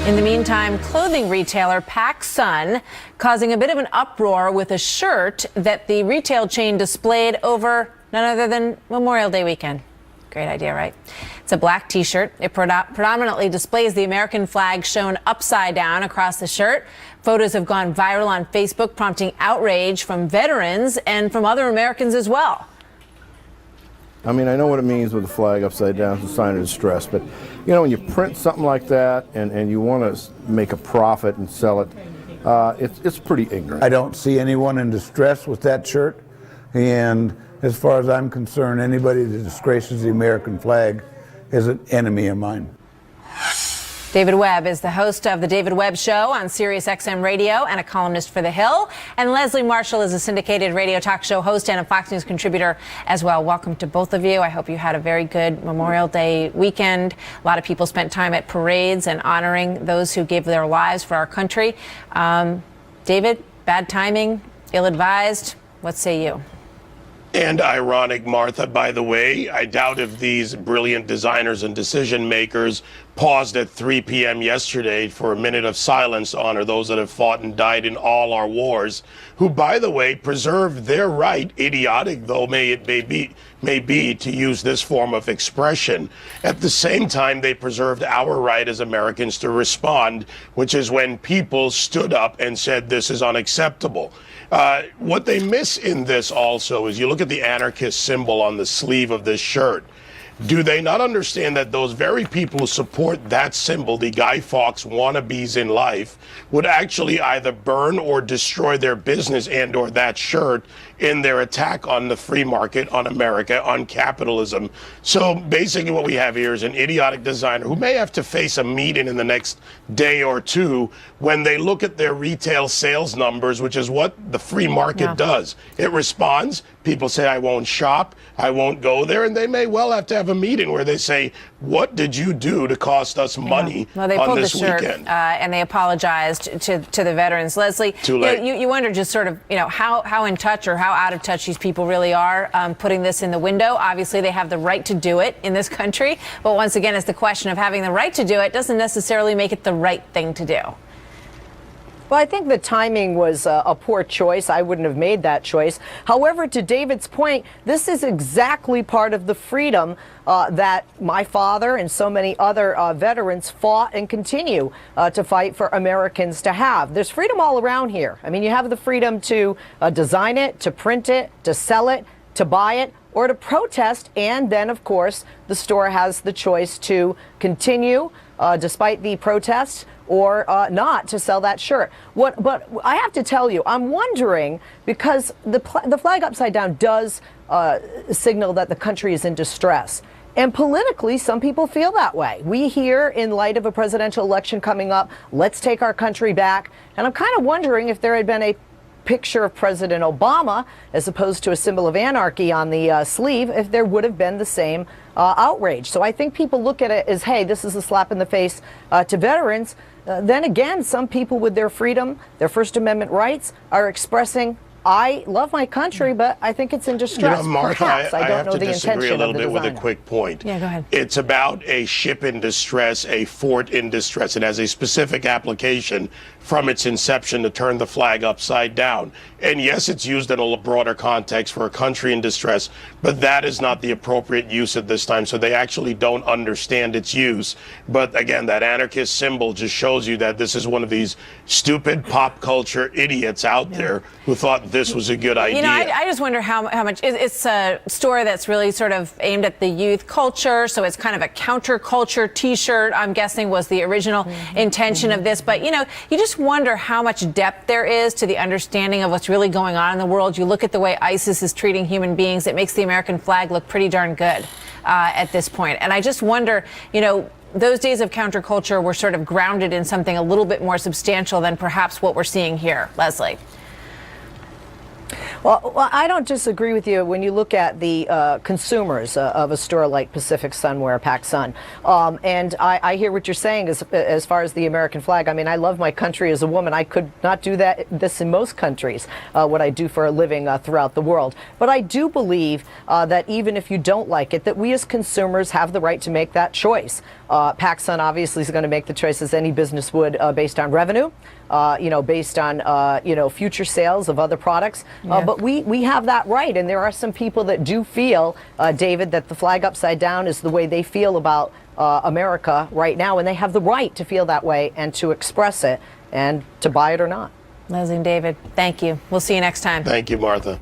In the meantime, clothing retailer Pacsun causing a bit of an uproar with a shirt that the retail chain displayed over none other than Memorial Day weekend. Great idea, right? It's a black T-shirt. It predominantly displays the American flag shown upside down across the shirt. Photos have gone viral on Facebook, prompting outrage from veterans and from other Americans as well. I mean, I know what it means with the flag upside down. It's a sign of distress. But, you know, when you print something like that and you want to make a profit and sell it, it's pretty ignorant. I don't see anyone in distress with that shirt. And as far as I'm concerned, anybody that disgraces the American flag is an enemy of mine. David Webb is the host of The David Webb Show on Sirius XM Radio and a columnist for The Hill. And Leslie Marshall is a syndicated radio talk show host and a Fox News contributor as well. Welcome to both of you. I hope you had a very good Memorial Day weekend. A lot of people spent time at parades and honoring those who gave their lives for our country. David, bad timing, ill-advised. What say you? And ironic, Martha, by the way. I doubt if these brilliant designers and decision makers paused at 3 p.m. yesterday for a minute of silence to honor those that have fought and died in all our wars, who, by the way, preserved their right, idiotic though may be, to use this form of expression. At the same time, they preserved our right as Americans to respond, which is when people stood up and said this is unacceptable. What they miss in this also is you look at the anarchist symbol on the sleeve of this shirt. Do they not understand that those very people who support that symbol, the Guy Fawkes wannabes in life, would actually either burn or destroy their business and or that shirt in their attack on the free market, on America, on capitalism? So basically what we have here is an idiotic designer who may have to face a meeting in the next day or two when they look at their retail sales numbers, which is what the free market does. It responds. People say, I won't shop, I won't go there, and they may well have to have a meeting where they say, what did you do to cost us money well, they pulled on this the shirt, weekend? And they apologized to the veterans. Leslie, Too late. You wonder just sort of, how in touch or how out of touch these people really are putting this in the window. Obviously, they have the right to do it in this country. But once again, it's the question of having the right to do it doesn't necessarily make it the right thing to do. Well, I think the timing was a poor choice. I wouldn't have made that choice. However, to David's point, this is exactly part of the freedom that my father and so many other veterans fought and continue to fight for Americans to have. There's freedom all around here. I mean, you have the freedom to design it, to print it, to sell it, to buy it, or to protest. And then, of course, the store has the choice to continue despite the protests or not to sell that shirt. But I have to tell you, I'm wondering, because the flag upside down does signal that the country is in distress. And politically, some people feel that way. We hear, in light of a presidential election coming up, let's take our country back. And I'm kind of wondering if there had been a picture of President Obama as opposed to a symbol of anarchy on the sleeve, if there would have been the same outrage. So I think people look at it as, hey, this is a slap in the face to veterans. Then again, some people with their freedom, their First Amendment rights, are expressing, I love my country, but I think it's in distress. Martha, Perhaps. I don't have know to the disagree intention a little of the bit with a designer. quick point. Yeah, go ahead. It's about a ship in distress, a fort in distress. It has a specific application from its inception to turn the flag upside down. And yes, it's used in a broader context for a country in distress, but that is not the appropriate use at this time. So they actually don't understand its use. But again, that anarchist symbol just shows you that this is one of these stupid pop culture idiots out there who thought this was a good idea. I just wonder how much it's a store that's really sort of aimed at the youth culture. So it's kind of a counterculture T-shirt, I'm guessing, was the original intention of this. But, you just wonder how much depth there is to the understanding of what's really going on in the world. You look at the way ISIS is treating human beings. It makes the American flag look pretty darn good at this point. And I just wonder, those days of counterculture were sort of grounded in something a little bit more substantial than perhaps what we're seeing here. Leslie. Well, I don't disagree with you when you look at the consumers of a store like Pacific Sunwear, Pacsun. And I hear what you're saying as far as the American flag. I mean, I love my country as a woman. I could not do this in most countries, what I do for a living throughout the world. But I do believe that even if you don't like it, that we as consumers have the right to make that choice. Pacsun obviously is going to make the choices any business would based on revenue, based on, future sales of other products. But we have that right. And there are some people that do feel, David, that the flag upside down is the way they feel about America right now. And they have the right to feel that way and to express it and to buy it or not. Leslie and David, thank you. We'll see you next time. Thank you, Martha.